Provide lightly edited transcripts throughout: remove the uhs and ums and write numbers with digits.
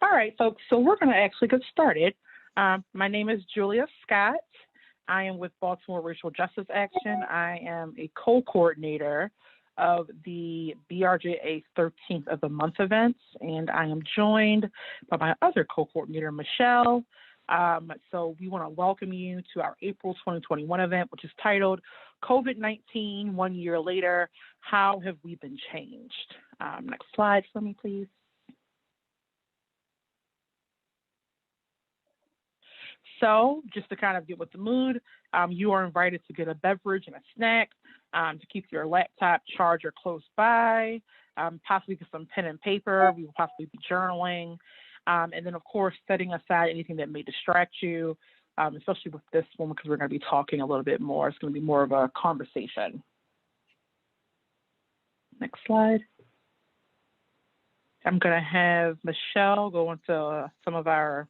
All right, folks, so we're going to actually get started. My name is Julia Scott. I am with Baltimore Racial Justice Action. I am a co-coordinator of the BRJA 13th of the Month events, and I am joined by my other co-coordinator, Michelle. So we want to welcome you to our April 2021 event, which is titled COVID-19, 1 year later, how have we been changed? Next slide for me, please. So just to kind of get with the mood, you are invited to get a beverage and a snack, to keep your laptop charger close by, possibly get some pen and paper. We will possibly be journaling. And then, of course, setting aside anything that may distract you, especially with this one, because we're going to be talking a little bit more. It's going to be more of a conversation. Next slide. I'm going to have Michelle go into some of our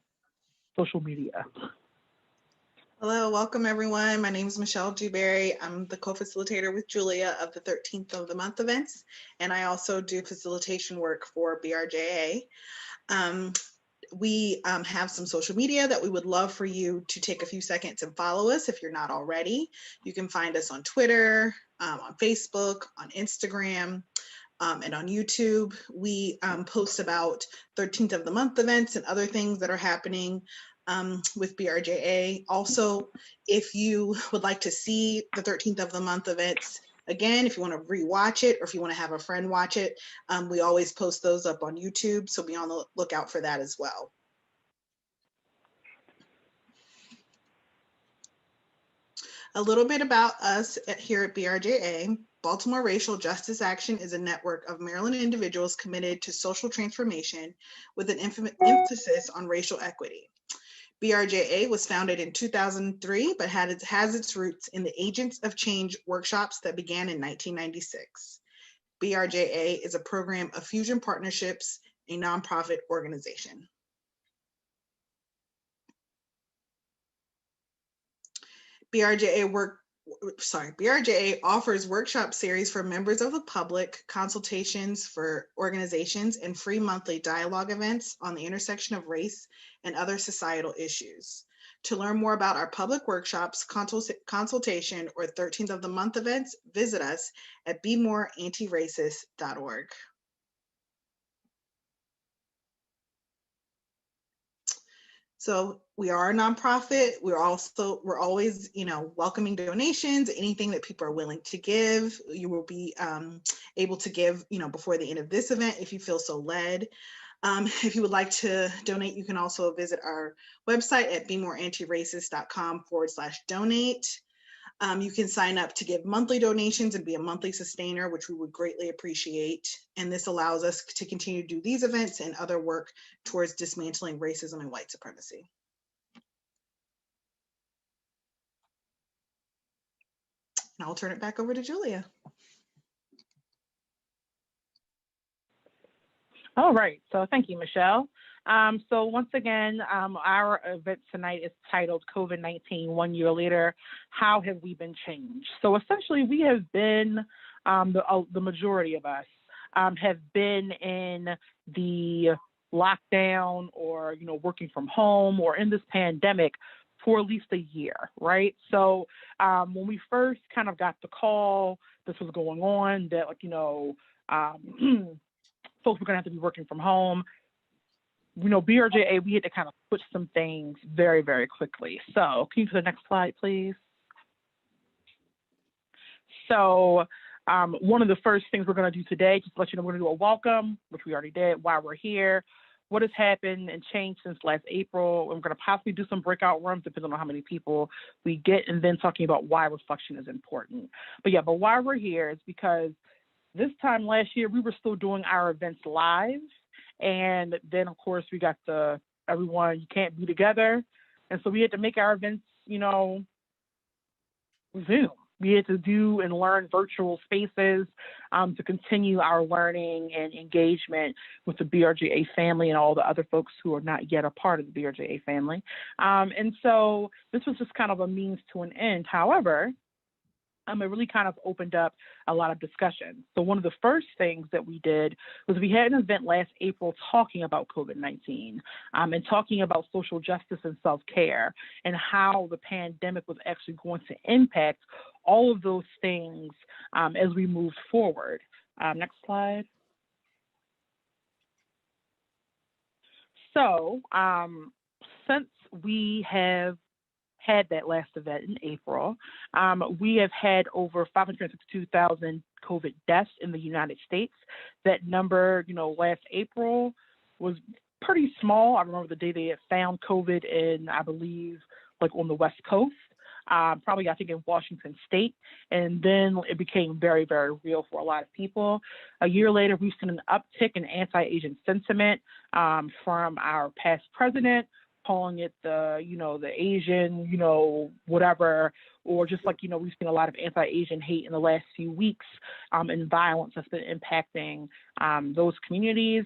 social media. Hello, welcome everyone. My name is Michelle Dewberry. I'm the co-facilitator with Julia of the 13th of the Month events, and I also do facilitation work for BRJA. We have some social media that we would love for you to take a few seconds and follow us if you're not already. You can find us on Twitter, on Facebook, on Instagram, and on YouTube. We post about 13th of the Month events and other things that are happening with BRJA. Also, if you would like to see the 13th of the Month events again, if you want to rewatch it or if you want to have a friend watch it, we always post those up on YouTube, so be on the lookout for that as well. A little bit about us here at BRJA. Baltimore Racial Justice Action is a network of Maryland individuals committed to social transformation with an emphasis on racial equity. BRJA was founded in 2003, but has its roots in the Agents of Change workshops that began in 1996. BRJA is a program of Fusion Partnerships, a nonprofit organization. BRJA offers workshop series for members of the public, consultations for organizations, and free monthly dialogue events on the intersection of race and other societal issues. To learn more about our public workshops, consultation, or 13th of the Month events, visit us at bemoreantiracist.org. So we are a nonprofit. We're always, welcoming donations, anything that people are willing to give. You will be able to give, before the end of this event if you feel so led. If you would like to donate, you can also visit our website at bemoreantiracist.com/donate. You can sign up to give monthly donations and be a monthly sustainer, which we would greatly appreciate. And this allows us to continue to do these events and other work towards dismantling racism and white supremacy. And I'll turn it back over to Julia. All right, so thank you, Michelle. So once again, our event tonight is titled COVID-19, 1 year later, how have we been changed? So essentially we have been, the majority of us have been in the lockdown or, working from home or in this pandemic for at least a year, right? So when we first kind of got the call, this was going on, that folks were gonna have to be working from home. BRJA, we had to kind of switch some things very, very quickly. So can you go to the next slide, please? So one of the first things we're going to do today, just to let you know, we're going to do a welcome, which we already did, why we're here, what has happened and changed since last April. And we're going to possibly do some breakout rooms, depending on how many people we get, and then talking about why reflection is important. But why we're here is because this time last year, we were still doing our events live. And then, of course, we got everyone, you can't be together. And so we had to make our events, Zoom. We had to do and learn virtual spaces to continue our learning and engagement with the BRJA family and all the other folks who are not yet a part of the BRJA family. And so this was just kind of a means to an end. However, it really kind of opened up a lot of discussion. So one of the first things that we did was we had an event last April talking about COVID-19 and talking about social justice and self-care and how the pandemic was actually going to impact all of those things as we moved forward. Next slide. So since we have had that last event in April, we have had over 562,000 COVID deaths in the United States. That number, last April was pretty small. I remember the day they had found COVID in, I believe, like on the West Coast, probably I think in Washington State. And then it became very, very real for a lot of people. A year later, we've seen an uptick in anti-Asian sentiment from our past president, calling it the Asian, whatever, or just like, we've seen a lot of anti-Asian hate in the last few weeks and violence that's been impacting those communities.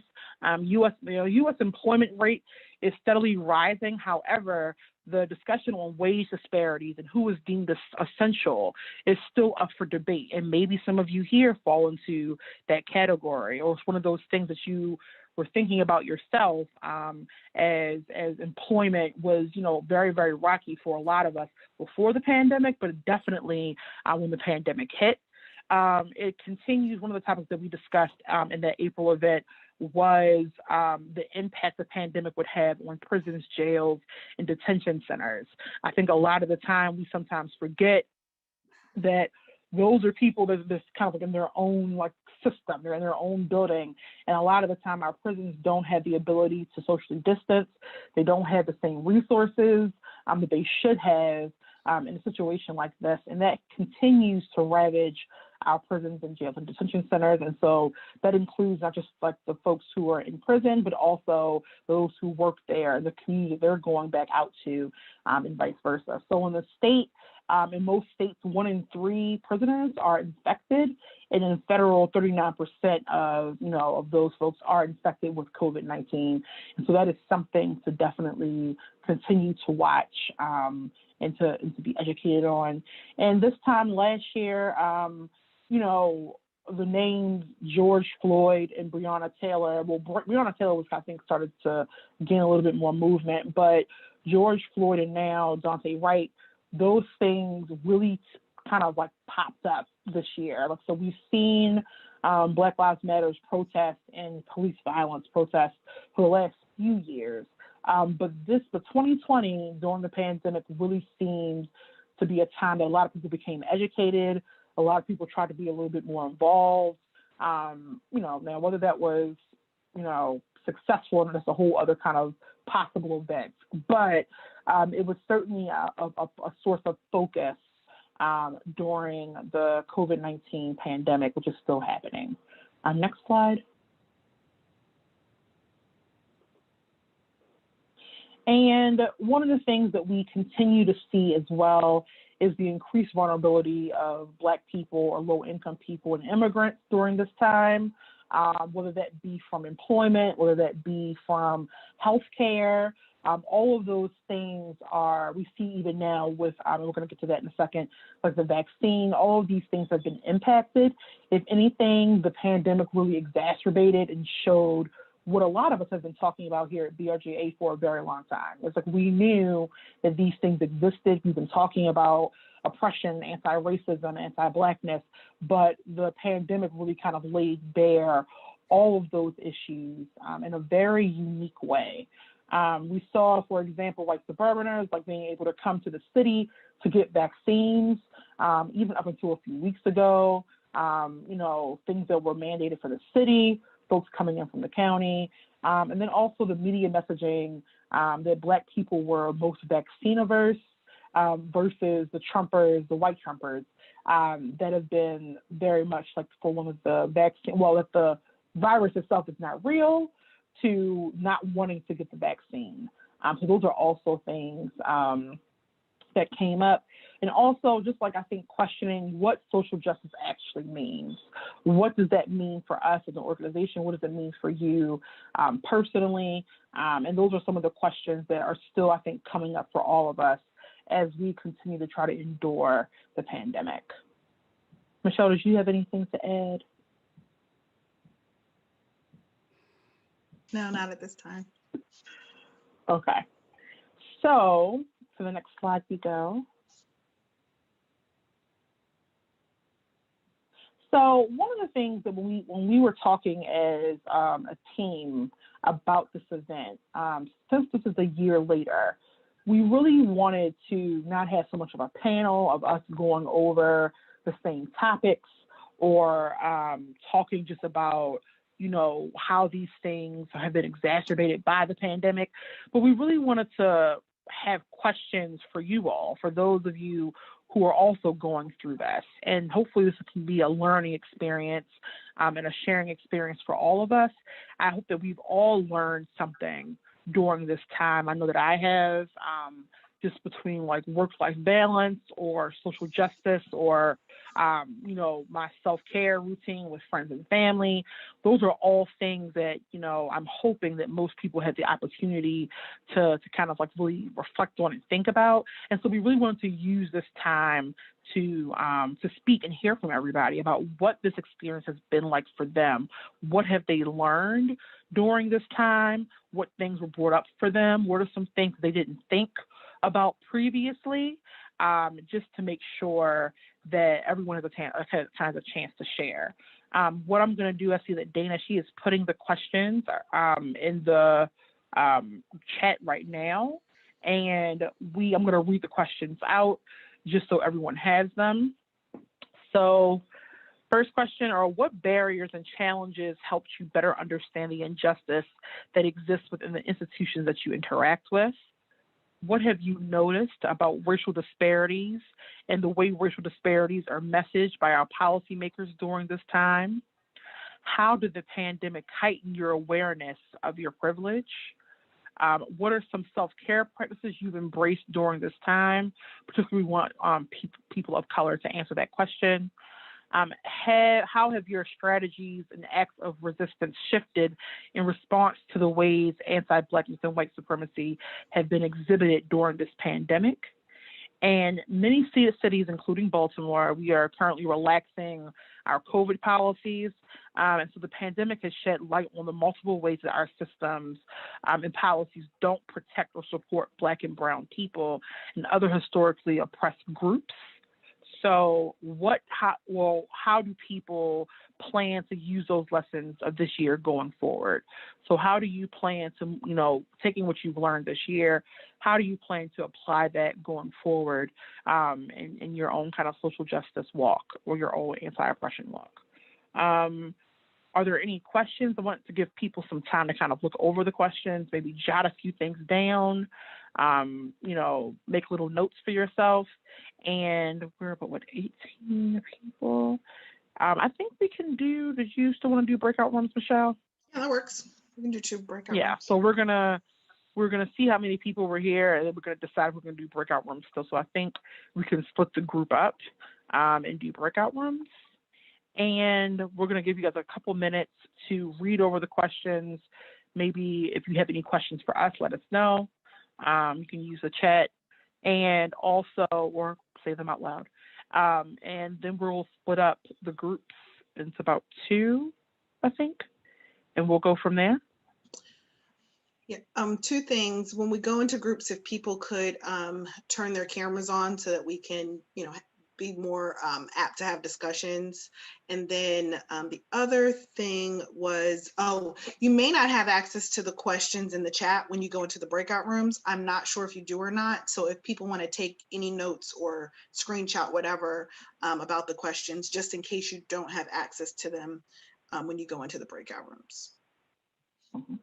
U.S. employment rate is steadily rising. However, the discussion on wage disparities and who is deemed essential is still up for debate. And maybe some of you here fall into that category, or it's one of those things that you were thinking about yourself as employment was, very, very rocky for a lot of us before the pandemic, but definitely when the pandemic hit. It continues. One of the topics that we discussed in that April event was the impact the pandemic would have on prisons, jails, and detention centers. I think a lot of the time we sometimes forget that those are people that's kind of like in their own system. They're in their own building. And a lot of the time our prisons don't have the ability to socially distance. They don't have the same resources that they should have in a situation like this. And that continues to ravage our prisons and jails and detention centers. And so that includes not just like the folks who are in prison, but also those who work there, the community they're going back out to, and vice versa. So in the state, in most states, 1 in 3 prisoners are infected, and in federal, 39% of those folks are infected with COVID-19. And so that is something to definitely continue to watch and to be educated on. And this time last year, the names George Floyd and Breonna Taylor. Well, Breonna Taylor was, I think, started to gain a little bit more movement, but George Floyd and now Daunte Wright, those things really kind of popped up this year. So we've seen Black Lives Matter's protests and police violence protests for the last few years. But the 2020 during the pandemic really seemed to be a time that a lot of people became educated. A lot of people tried to be a little bit more involved. Now whether that was, successful, and that's a whole other kind of possible event. But it was certainly a source of focus during the COVID-19 pandemic, which is still happening. Next slide. And one of the things that we continue to see as well is the increased vulnerability of Black people or low-income people and immigrants during this time, whether that be from employment, whether that be from healthcare. All of those things we see even now with, we're going to get to that in a second, like the vaccine, all of these things have been impacted. If anything, the pandemic really exacerbated and showed what a lot of us have been talking about here at BRGA for a very long time. It's like we knew that these things existed. We've been talking about oppression, anti-racism, anti-Blackness, but the pandemic really kind of laid bare all of those issues in a very unique way. We saw, for example, like suburbaners, like being able to come to the city to get vaccines, even up until a few weeks ago, things that were mandated for the city, folks coming in from the county, and then also the media messaging that Black people were most vaccine averse versus the Trumpers, the white Trumpers, that have been very much like for one of the vaccine, that the virus itself is not real, to not wanting to get the vaccine. So those are also things that came up. And also just I think questioning what social justice actually means. What does that mean for us as an organization? What does it mean for you personally? And those are some of the questions that are still, I think, coming up for all of us as we continue to try to endure the pandemic. Michelle, did you have anything to add? No, not at this time. Okay. So, for the next slide we go. So one of the things that when we were talking as a team about this event, since this is a year later, we really wanted to not have so much of a panel of us going over the same topics or talking just about, you know, how these things have been exacerbated by the pandemic, but we really wanted to have questions for you all, for those of you who are also going through this. And hopefully this can be a learning experience and a sharing experience for all of us. I hope that we've all learned something during this time. I know that I have, just between like work-life balance or social justice or, you know, my self-care routine with friends and family. Those are all things that, you know, I'm hoping that most people had the opportunity to kind of like really reflect on and think about. And so we really wanted to use this time to speak and hear from everybody about what this experience has been like for them. What have they learned during this time? What things were brought up for them? What are some things they didn't think about previously, just to make sure that everyone has a chance to share. What I'm going to do, I see that Dana, she is putting the questions in the chat right now, and I'm going to read the questions out just so everyone has them. So first question, are what barriers and challenges helped you better understand the injustice that exists within the institutions that you interact with? What have you noticed about racial disparities and the way racial disparities are messaged by our policymakers during this time? How did the pandemic heighten your awareness of your privilege? What are some self-care practices you've embraced during this time? Particularly, we want people of color to answer that question. How have your strategies and acts of resistance shifted in response to the ways anti-Blackness and white supremacy have been exhibited during this pandemic? And many cities, including Baltimore, we are currently relaxing our COVID policies. And so the pandemic has shed light on the multiple ways that our systems and policies don't protect or support Black and Brown people and other historically oppressed groups. So how do people plan to use those lessons of this year going forward? So how do you plan to, you know, taking what you've learned this year, how do you plan to apply that going forward in your own kind of social justice walk or your own anti-oppression walk? Are there any questions? I want to give people some time to kind of look over the questions, maybe jot a few things down, you know, make little notes for yourself. And we're about, 18 people? I think we can do, did you still want to do breakout rooms, Michelle? Yeah, that works. We can do 2 breakout rooms. Yeah, so we're gonna see how many people were here, and then we're gonna decide if we're gonna do breakout rooms still. So I think we can split the group up and do breakout rooms. And we're going to give you guys a couple minutes to read over the questions. Maybe if you have any questions for us, let us know. You can use the chat and also, or say them out loud. And then we'll split up the groups into about 2, I think, and we'll go from there. Yeah, 2 things. When we go into groups, if people could turn their cameras on so that we can, you know, be more apt to have discussions. And then the other thing was, you may not have access to the questions in the chat when you go into the breakout rooms. I'm not sure if you do or not. So if people want to take any notes or screenshot whatever about the questions, just in case you don't have access to them when you go into the breakout rooms. Mm-hmm.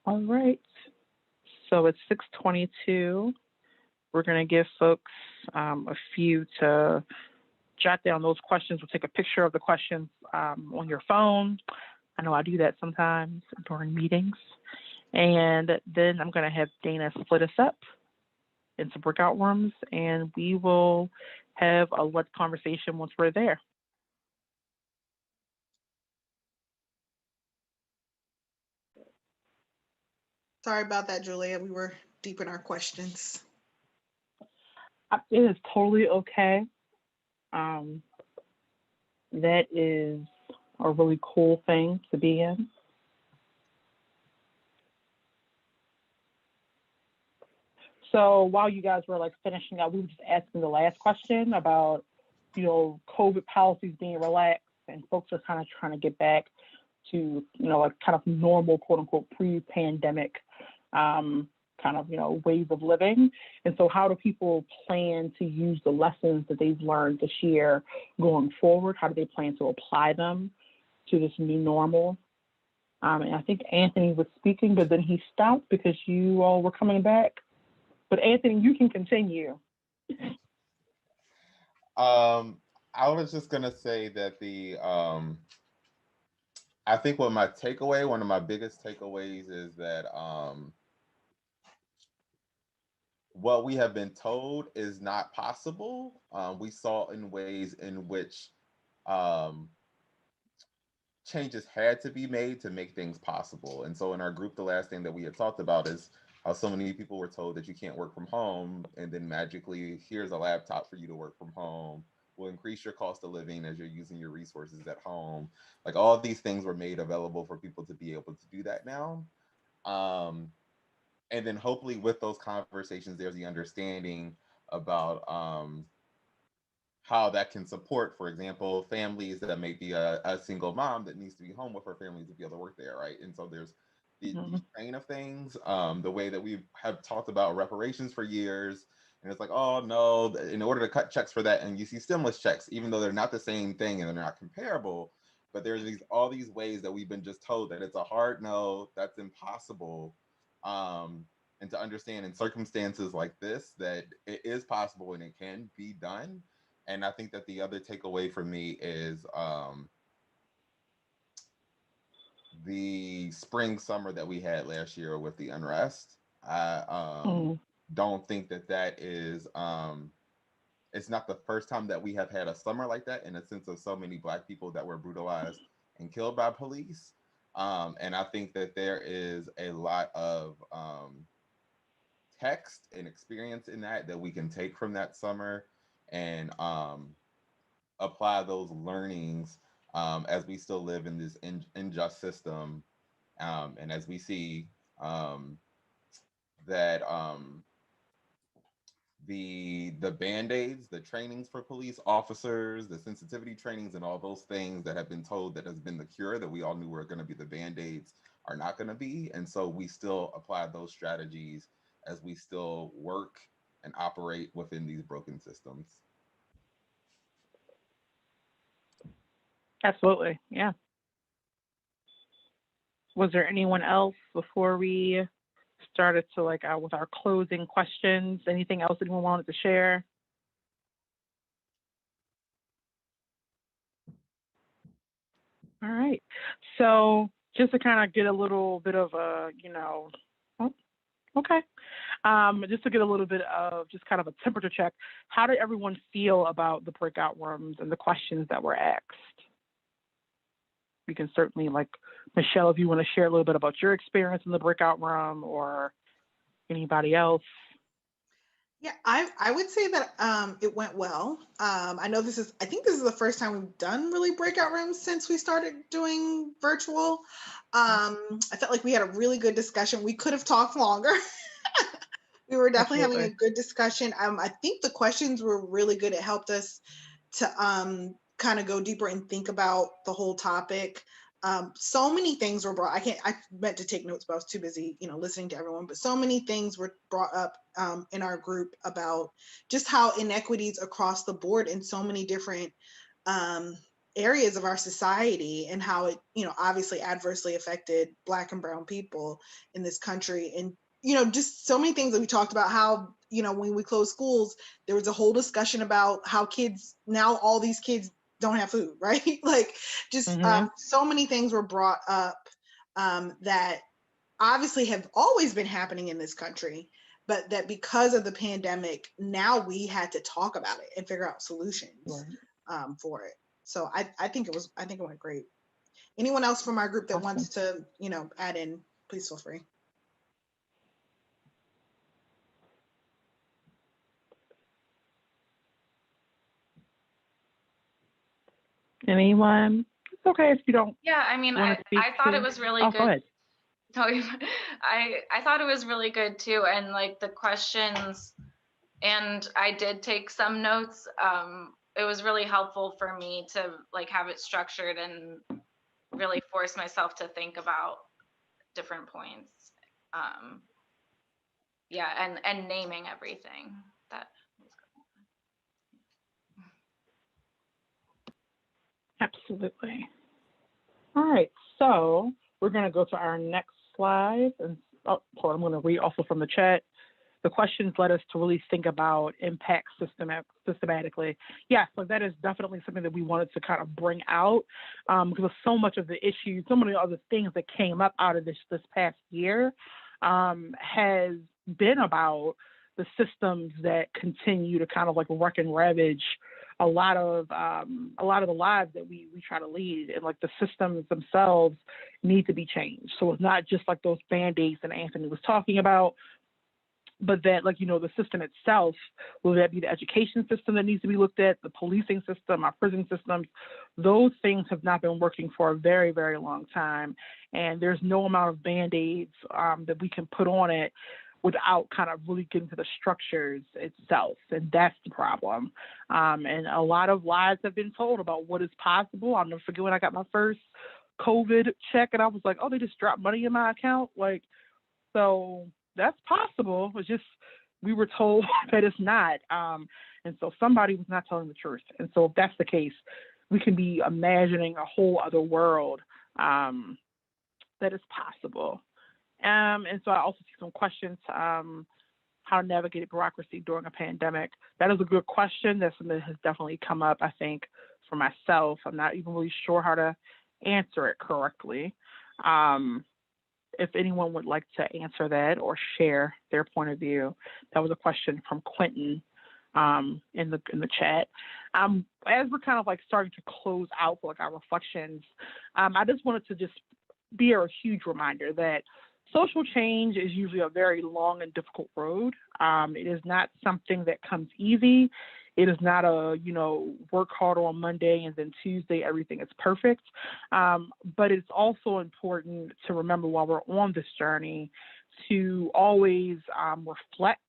All right, so it's 6:22. We're going to give folks a few to jot down those questions. We'll take a picture of the questions on your phone. I know I do that sometimes during meetings. And then I'm going to have Dana split us up into breakout rooms, and we will have a let's conversation once we're there. Sorry about that, Julia. We were deep in our questions. It is totally okay. Um, that is a really cool thing to be in. So while you guys were like finishing up, we were just asking the last question about, COVID policies being relaxed and folks are kind of trying to get back to, like kind of normal, quote unquote, pre-pandemic um, kind of, ways of living. And so how do people plan to use the lessons that they've learned this year going forward? How do they plan to apply them to this new normal? And I think Anthony was speaking, but then he stopped because you all were coming back. But Anthony, you can continue. Um, I was just gonna say that I think one of my biggest takeaways is that what we have been told is not possible. We saw in ways in which um, changes had to be made to make things possible. And so in our group, the last thing that we had talked about is how so many people were told that you can't work from home, and then magically, here's a laptop for you to work from home. Will increase your cost of living as you're using your resources at home. Like all of these things were made available for people to be able to do that now. Um, and then hopefully with those conversations, there's the understanding about how that can support, for example, families that may be a single mom that needs to be home with her family to be able to work there, right? And so there's these Mhm. chain of things, the way that we have talked about reparations for years. And it's like, oh no, in order to cut checks for that, and you see stimulus checks, even though they're not the same thing and they're not comparable, but there's all these ways that we've been just told that it's a hard no, that's impossible. Um, and to understand in circumstances like this that it is possible and it can be done. And I think that the other takeaway for me is the spring summer that we had last year with the unrest. I Mhm. don't think that that is it's not the first time that we have had a summer like that in a sense of so many black people that were brutalized and killed by police. And I think that there is a lot of text and experience in that we can take from that summer and apply those learnings as we still live in this unjust system, and as we see um, that the band-aids, the trainings for police officers, the sensitivity trainings, and all those things that have been told that has been the cure that we all knew were going to be the band-aids are not going to be, and so we still apply those strategies as we still work and operate within these broken systems. Absolutely. Yeah. Was there anyone else before we started to like with our closing questions? Anything else anyone wanted to share? All right. So just to kind of get a little bit of oh, okay. Just to get a little bit of just kind of a temperature check. How did everyone feel about the breakout rooms and the questions that were asked? We can certainly like Michelle, if you want to share a little bit about your experience in the breakout room or anybody else. Yeah, I would say that it went well. I think this is the first time we've done really breakout rooms since we started doing virtual. I felt like we had a really good discussion. We could have talked longer. We were definitely having a Absolutely. good discussion. I think the questions were really good. It helped us to kind of go deeper and think about the whole topic. So many things were brought. I meant to take notes, but I was too busy, listening to everyone. But so many things were brought up in our group about just how inequities across the board in so many different um, areas of our society, and how it, obviously adversely affected Black and Brown people in this country. And just so many things that we talked about. How when we closed schools, there was a whole discussion about how kids now, all these kids don't have food, right? Like, just Mm-hmm. so many things were brought up that obviously have always been happening in this country, but that because of the pandemic, now we had to talk about it and figure out solutions Right. for it. So I think it went great. Anyone else from our group that wants Awesome. to add in, please feel free. Anyone? It's okay if you don't. Yeah, I mean, I thought it was really good. Go ahead. No, I thought it was really good too, and like the questions, and I did take some notes. It was really helpful for me to like have it structured and really force myself to think about different points. Yeah, and naming everything. That was good. Absolutely. All right, so we're going to go to our next slide. And I'm going to read also from the chat. The questions led us to really think about impact systematically. Yes, so that is definitely something that we wanted to kind of bring out because so much of the issues, so many other things that came up out of this past year has been about the systems that continue to kind of like wreck and ravage a lot of the lives that we try to lead, and like the systems themselves need to be changed. So it's not just like those band-aids that Anthony was talking about, but that, like, you know, the system itself, will that be the education system that needs to be looked at, the policing system, our prison systems, those things have not been working for a very, very long time. And there's no amount of band-aids that we can put on it without kind of really getting to the structures itself. And that's the problem. And a lot of lies have been told about what is possible. I'll never forget when I got my first COVID check and I was like, oh, they just dropped money in my account. Like, so that's possible. It's just we were told that it's not. And so somebody was not telling the truth. And so if that's the case, we can be imagining a whole other world that is possible. And so I also see some questions, how to navigate bureaucracy during a pandemic. That is a good question. That's something that has definitely come up, I think, for myself. I'm not even really sure how to answer it correctly. If anyone would like to answer that or share their point of view, that was a question from Quentin in the chat. As we're kind of like starting to close out for like our reflections, I just wanted to just be a huge reminder that social change is usually a very long and difficult road. It is not something that comes easy. It is not a, you know, work hard on Monday and then Tuesday everything is perfect. But it's also important to remember while we're on this journey to always reflect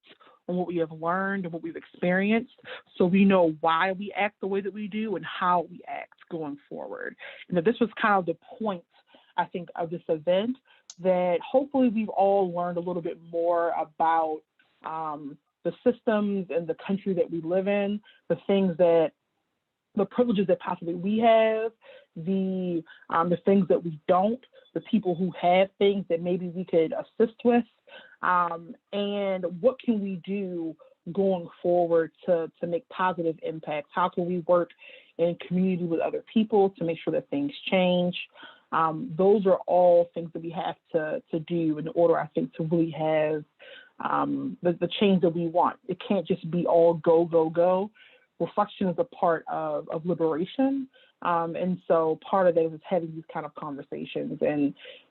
on what we have learned and what we've experienced, so we know why we act the way that we do and how we act going forward. And that this was kind of the point, I think, of this event, that hopefully we've all learned a little bit more about the systems and the country that we live in, the privileges that possibly we have, the things that we don't, the people who have things that maybe we could assist with, and what can we do going forward to make positive impacts? How can we work in community with other people to make sure that things change? Those are all things that we have to do in order, I think, to really have the change that we want. It can't just be all go, go, go. Reflection is a part of liberation. And so part of that is having these kind of conversations,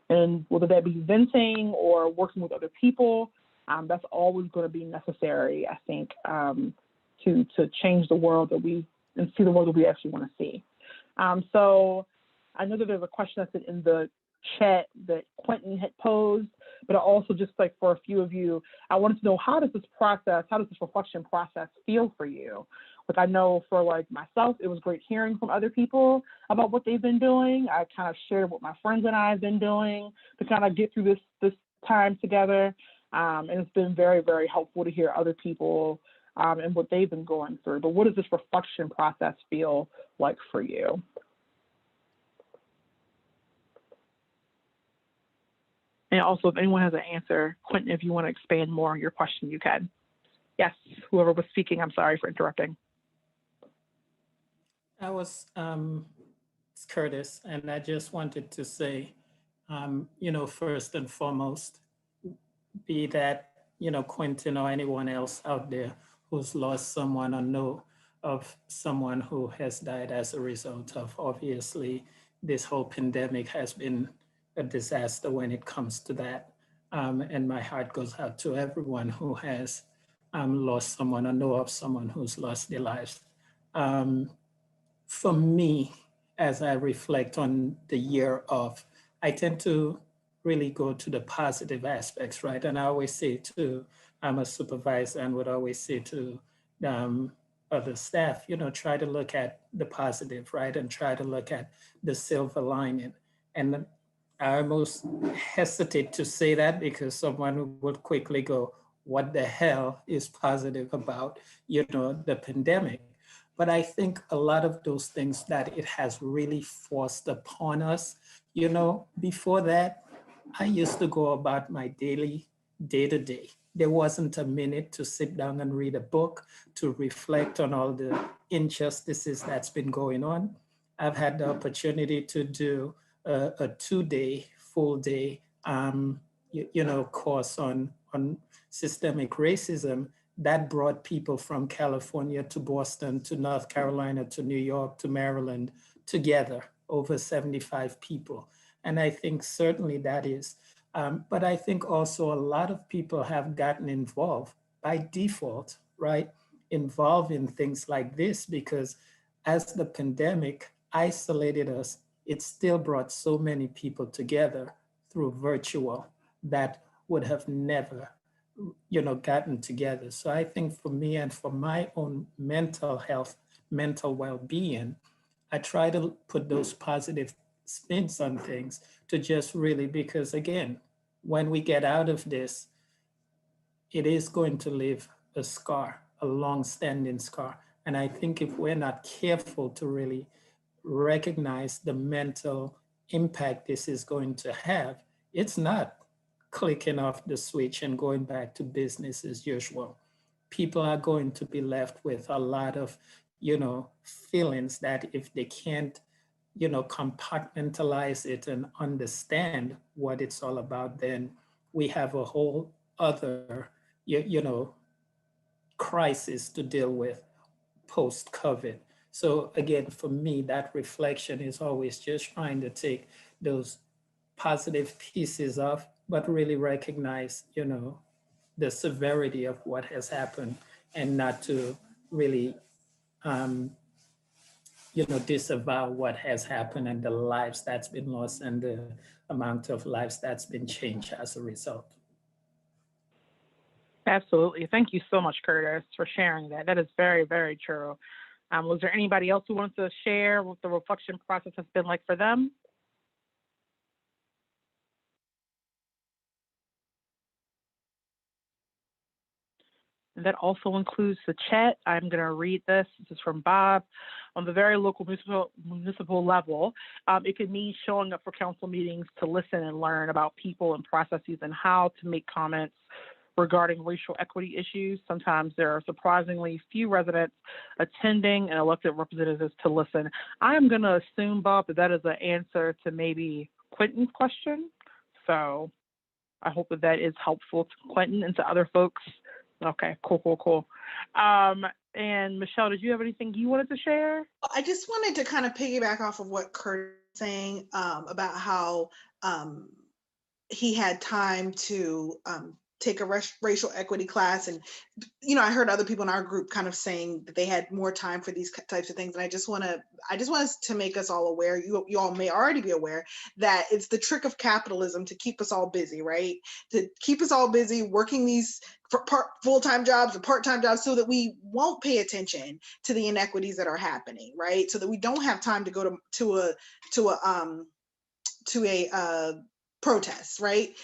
and whether that be venting or working with other people, that's always going to be necessary, I think, to change the world and see the world that we actually want to see. So I know that there's a question that's in the chat that Quentin had posed, but also just like for a few of you, I wanted to know, how does this reflection process feel for you? Like, I know for like myself, it was great hearing from other people about what they've been doing. I kind of shared what my friends and I have been doing to kind of get through this time together. And it's been very, very helpful to hear other people and what they've been going through. But what does this reflection process feel like for you? And also, if anyone has an answer, Quentin, if you want to expand more on your question, you can. Yes, whoever was speaking, I'm sorry for interrupting. I was it's Curtis, and I just wanted to say, first and foremost, be that, Quentin or anyone else out there who's lost someone or know of someone who has died as a result of, obviously, this whole pandemic has been a disaster when it comes to that. And my heart goes out to everyone who has lost someone or know of someone who's lost their lives. For me, as I reflect on the year of, I tend to really go to the positive aspects, right? And I always say to, I'm a supervisor and would always say to other staff, try to look at the positive, right? And try to look at the silver lining. And I almost hesitate to say that because someone would quickly go, what the hell is positive about, the pandemic? But I think a lot of those things that it has really forced upon us, before that, I used to go about my daily day-to-day. There wasn't a minute to sit down and read a book, to reflect on all the injustices that's been going on. I've had the opportunity to do a 2-day, full day, course on systemic racism that brought people from California to Boston, to North Carolina, to New York, to Maryland together, over 75 people. And I think certainly that is, but I think also a lot of people have gotten involved by default, right? Involved in things like this because as the pandemic isolated us, it still brought so many people together through virtual that would have never, gotten together. So I think for me and for my own mental health, mental well-being, I try to put those positive spins on things to just really, because again, when we get out of this, it is going to leave a scar, a long-standing scar. And I think if we're not careful to really recognize the mental impact this is going to have, it's not clicking off the switch and going back to business as usual. People are going to be left with a lot of, feelings that if they can't, compartmentalize it and understand what it's all about, then we have a whole other, crisis to deal with post-COVID. So again, for me, that reflection is always just trying to take those positive pieces off, but really recognize, the severity of what has happened and not to really, disavow what has happened and the lives that's been lost and the amount of lives that's been changed as a result. Absolutely. Thank you so much, Curtis, for sharing that. That is very, very true. Was there anybody else who wants to share what the reflection process has been like for them? And that also includes the chat. I'm going to read this. This is from Bob. On the very local municipal level, it could mean showing up for council meetings to listen and learn about people and processes and how to make comments regarding racial equity issues. Sometimes there are surprisingly few residents attending and elected representatives to listen. I am going to assume, Bob, that is an answer to maybe Quentin's question. So I hope that is helpful to Quentin and to other folks. Okay, cool. And Michelle, did you have anything you wanted to share? I just wanted to kind of piggyback off of what Kurt was saying about how he had time to take a racial equity class. And, I heard other people in our group kind of saying that they had more time for these types of things. And I just want us to make us all aware, you all may already be aware, that it's the trick of capitalism to keep us all busy, right? To keep us all busy working these full-time jobs or part-time jobs so that we won't pay attention to the inequities that are happening, right? So that we don't have time to go to a protests, right?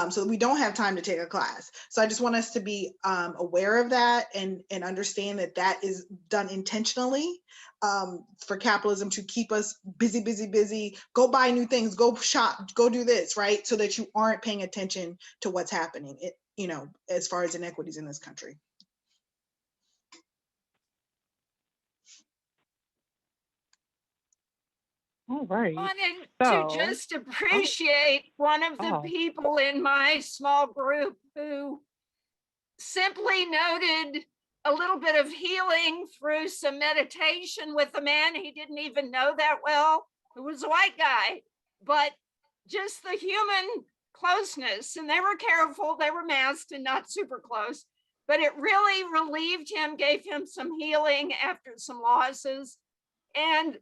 So we don't have time to take a class. So I just want us to be aware of that and understand that is done intentionally for capitalism to keep us busy, go buy new things, go shop, go do this, right? So that you aren't paying attention to what's happening, as far as inequities in this country. All right. Wanted to just appreciate one of the people in my small group who simply noted a little bit of healing through some meditation with a man he didn't even know that well, who was a white guy, but just the human closeness. And they were careful, they were masked and not super close, but it really relieved him, gave him some healing after some losses. And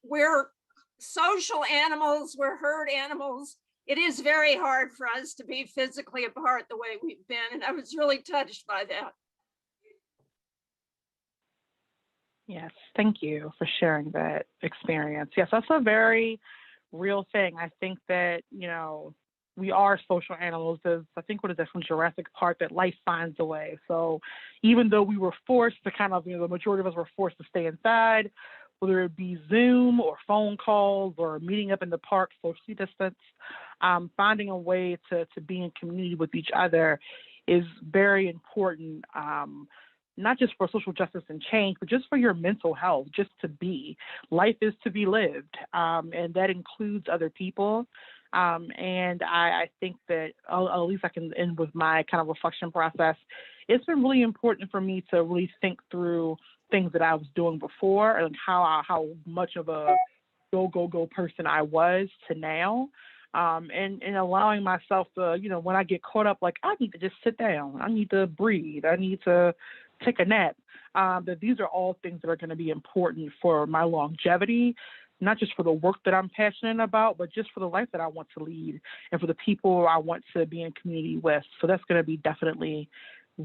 we're social animals, we're herd animals. It is very hard for us to be physically apart the way we've been. And I was really touched by that. Yes, thank you for sharing that experience. Yes, that's a very real thing. I think that, we are social animals. I think what is that from Jurassic Park, that life finds a way. So even though we were forced to the majority of us were forced to stay inside, whether it be Zoom or phone calls or meeting up in the park, socially distanced, finding a way to be in community with each other is very important. Not just for social justice and change, but just for your mental health, just to be. Life is to be lived, and that includes other people. And I think that at least I can end with my kind of reflection process. It's been really important for me to really think through things that I was doing before and how much of a go person I was to now. And allowing myself to, when I get caught up, like I need to just sit down, I need to breathe, I need to take a nap, that these are all things that are going to be important for my longevity, not just for the work that I'm passionate about, but just for the life that I want to lead and for the people I want to be in community with. So that's going to be definitely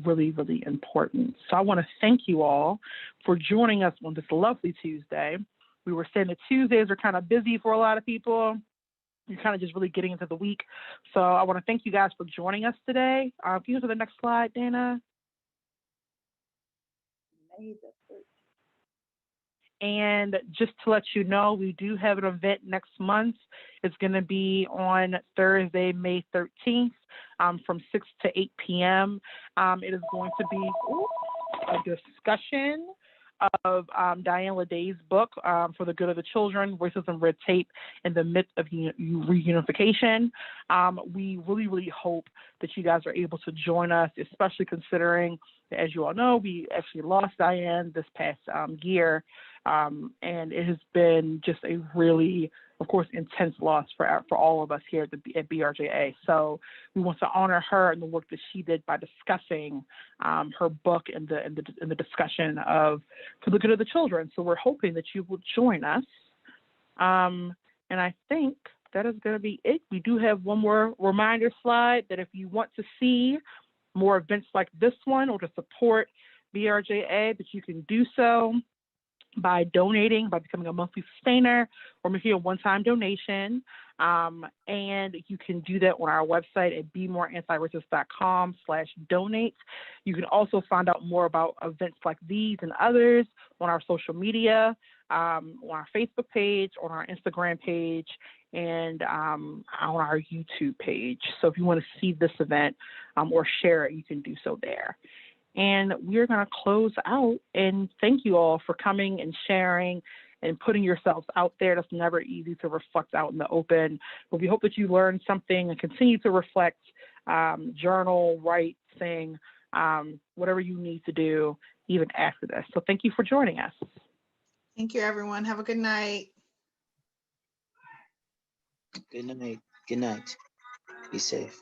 really, really important. So I want to thank you all for joining us on this lovely Tuesday. We were saying that Tuesdays are kind of busy for a lot of people. You're kind of just really getting into the week. So I want to thank you guys for joining us today. Can you go to the next slide, Dana? And just to let you know, we do have an event next month. It's going to be on Thursday, May 13th, from 6 to 8 p.m. It is going to be a discussion of Diane Leday's book, For the Good of the Children, Racism, Red Tape, and the Myth of Reunification. We really, really hope that you guys are able to join us, especially considering, as you all know, we actually lost Diane this past year. And it has been just a really, of course, intense loss for all of us here at BRJA. So we want to honor her and the work that she did by discussing her book and the discussion of For the Good of the Children. So we're hoping that you will join us. And I think that is going to be it. We do have one more reminder slide that if you want to see more events like this one or to support BRJA, that you can do so by donating, by becoming a monthly sustainer, or making a one-time donation. And you can do that on our website at bemoreantiracist.com/donate. You can also find out more about events like these and others on our social media, on our Facebook page, on our Instagram page, and on our YouTube page. So if you want to see this event or share it, you can do so there. And we're going to close out and thank you all for coming and sharing and putting yourselves out there. That's never easy to reflect out in the open, but we hope that you learned something and continue to reflect, journal, write, sing, whatever you need to do even after this. So thank you for joining us. Thank you, everyone. Have a good night. Good night. Good night. Be safe.